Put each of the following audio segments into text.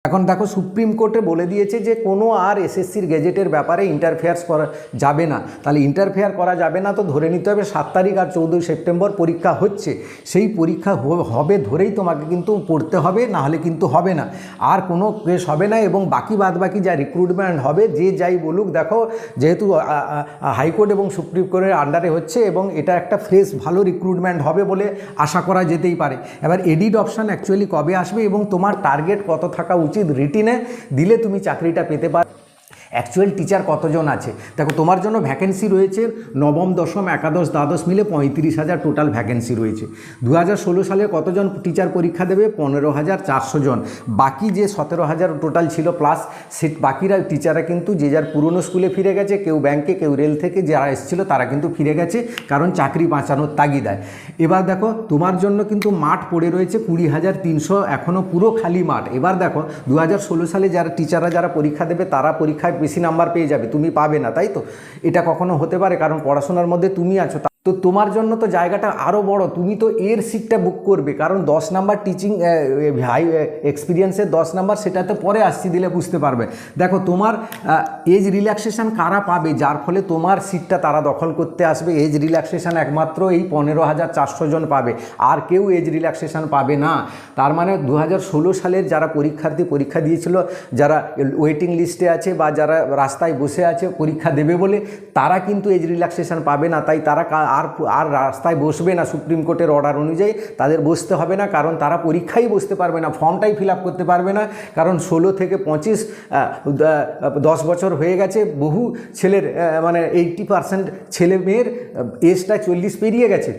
এখন দেখো সুপ্রিম কোর্টে বলে দিয়েছে যে কোনো আর এসএসসির গেজেটের ব্যাপারে ইন্টারফেয়ার্স করা যাবে না। তাহলে ইন্টারফেয়ার করা যাবে না তো ধরে নিতে হবে 7 তারিখ আর 14 সেপ্টেম্বর পরীক্ষা হচ্ছে, সেই পরীক্ষা হবে ধরেই তোমাকে কিন্তু পড়তে হবে, না হলে কিন্তু হবে না, আর কোনো কেস হবে না। এবং বাকি যা রিক্রুটমেন্ট হবে যে যাই বলুক, দেখো যেহেতু হাইকোর্ট এবং সুপ্রিম কোর্টের আন্ডারে হচ্ছে এবং এটা একটা ফ্রেশ ভালো রিক্রুটমেন্ট হবে বলে আশা করা যেতেই পারে। এবার এডিট অপশান অ্যাকচুয়ালি কবে আসবে এবং তোমার টার্গেট কত থাকা উচিত রিটিনে দিলে তুমি চাকরিটা পেতে পারো। অ্যাকচুয়াল টিচার কতজন আছে দেখো, তোমার জন্য ভ্যাকেন্সি রয়েছে নবম দশম একাদশ দ্বাদশ মিলে 35,000 টোটাল ভ্যাকেন্সি রয়েছে। 2016 সালে কতজন টিচার পরীক্ষা দেবে? 15,400 জন। বাকি যে 17,000 টোটাল ছিল প্লাস সিট বাকিরা টিচাররা কিন্তু যে যার পুরনো স্কুলে ফিরে গেছে, কেউ ব্যাংকে, কেউ রেল থেকে যারা এসেছিলো তারা কিন্তু ফিরে গেছে, কারণ চাকরি বাঁচানোর তাগিদায়। এবার দেখো তোমার জন্য কিন্তু মাঠ পড়ে রয়েছে 20,300, এখনও পুরো খালি মাঠ। এবার দেখো 2016 সালে যারা টিচাররা যারা পরীক্ষা দেবে তারা পরীক্ষায় বেশি নাম্বার পেয়ে যাবে, তুমি পাবে না, তাই তো? এটা কখনো হতে পারে? কারণ পড়াশোনার মধ্যে তুমি আছো, তো তোমার জন্য তো জায়গাটা আরও বড়, তুমি তো এর সিটটা বুক করবে, কারণ 10 নাম্বার টিচিং হাই এক্সপিরিয়েন্সের 10 নাম্বার, সেটা তো পরে আসছি দিলে বুঝতে পারবে। দেখো তোমার এজ রিল্যাক্সেশন কারা পাবে, যার ফলে তোমার সিটটা তারা দখল করতে আসবে। এজ রিল্যাক্সেশন একমাত্র এই 15,400 জন পাবে, আর কেউ এজ রিল্যাক্সেশন পাবে না। তার মানে 2016 সালের যারা পরীক্ষার্থী পরীক্ষা দিয়েছিল, যারা ওয়েটিং লিস্টে আছে বা যারা রাস্তায় বসে আছে পরীক্ষা দেবে বলে, তারা কিন্তু এজ রিল্যাক্সেশন পাবে না। তাই তারা আর রাস্তায় বসবে না, সুপ্রিম কোর্টের অর্ডার অনুযায়ী তাদের বসতে হবে না, কারণ তারা পরীক্ষাই বসতে পারবে না, ফর্মটাই ফিল আপ করতে পারবে না। কারণ 16 থেকে 25 10 বছর হয়ে গেছে, বহু ছেলের মানে 80% ছেলে মেয়ের এজটা 40 পেরিয়ে গেছে,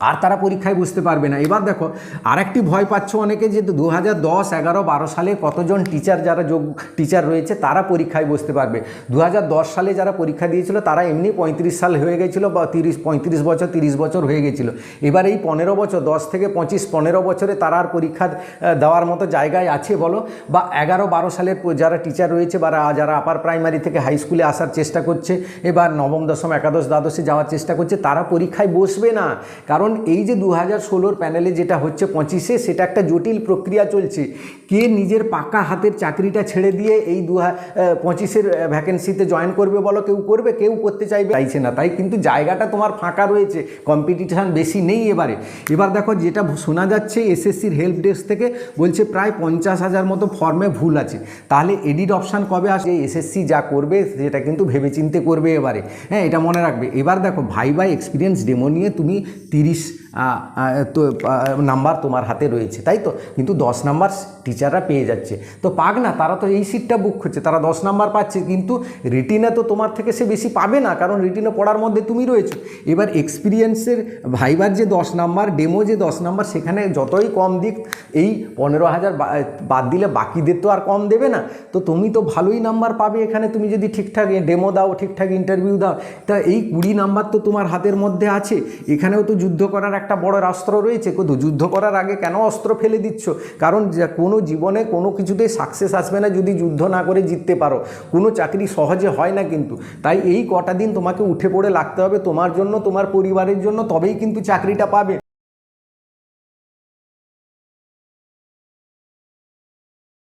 আর তারা পরীক্ষায় বুঝতে পারবে না। এবার দেখো আরেকটি ভয় পাচ্ছ অনেকে যে 2010, 11, 12 সালে কতজন টিচার যারা টিচার রয়েছে তারা পরীক্ষায় বসতে পারবে। 2010 সালে যারা পরীক্ষা দিয়েছিল তারা এমনি 35 সাল হয়ে গেছিলো বা 35 বছর 30 বছর হয়ে গেছিলো। এবার এই 15 বছর 10 থেকে 25 15 বছরে তারা আর পরীক্ষা দেওয়ার মতো জায়গায় আছে বলো? বা 11, 12 সালের যারা টিচার রয়েছে বা যারা আপার প্রাইমারি থেকে হাই স্কুলে আসার চেষ্টা করছে, এবার নবম দশম একাদশ দ্বাদশে যাওয়ার চেষ্টা করছে, তারা পরীক্ষায় বসবে না। কারণ এই যে 2016 প্যানেলে যেটা হচ্ছে 25-এ, সেটা একটা জটিল প্রক্রিয়া চলছে। কে নিজের পাকা হাতের চাকরিটা ছেড়ে দিয়ে এই 25-এর ভ্যাকেন্সিতে জয়েন করবে বলো? কেউ করবে? কেউ করতে চাইছে না। তাই কিন্তু জায়গাটা তোমার ফাঁকা রয়েছে, কম্পিটিশান বেশি নেই। এবার দেখো যেটা শোনা যাচ্ছে এসএসসির হেল্প ডেস্ক থেকে, বলছে প্রায় 50,000 মতো ফর্মে ভুল আছে। তাহলে এডিট অপশান কবে আসে? এসএসসি যা করবে সেটা কিন্তু ভেবেচিন্তে করবে এবারে, হ্যাঁ, এটা মনে রাখবে। এবার দেখো ভাইবা এক্সপিরিয়েন্স ডেমো নিয়ে তুমি 30 তো নাম্বার তোমার হাতে রয়েছে, তাই তো? কিন্তু 10 নাম্বার টিচাররা পেয়ে যাচ্ছে, তো পাক না, তারা তো এই সিটটা বুক করছে, তারা 10 নাম্বার পাচ্ছে, কিন্তু রিটিনে তো তোমার থেকে সে বেশি পাবে না, কারণ রিটিনে পড়ার মধ্যে তুমি রয়েছো। এবার এক্সপিরিয়েন্সের ভাইবার যে 10 নাম্বার, ডেমো যে 10 নাম্বার, সেখানে যতই কম দিক, এই 15,000 বাদ দিলে বাকিদের তো আর কম দেবে না, তো তুমি তো ভালোই নাম্বার পাবে এখানে, তুমি যদি ঠিকঠাক ডেমো দাও, ঠিকঠাক ইন্টারভিউ দাও। তা এই 20 নাম্বার তো তোমার হাতের মধ্যে আছে, এখানেও তো যুদ্ধ করার একটা বড় অস্ত্র রয়েছে। কিন্তু যুদ্ধ করার আগে কেন অস্ত্র ফেলে দিচ্ছ? কারণ কোনো জীবনে কোনো কিছুতেই সাকসেস আসবে না যদি যুদ্ধ না করে জিততে পারো। কোনো চাকরি সহজে হয় না কিন্তু। তাই এই কটা দিন তোমাকে উঠে পড়ে লাগতে হবে তোমার জন্য, তোমার পরিবারের জন্য, তবেই কিন্তু চাকরিটা পাবে।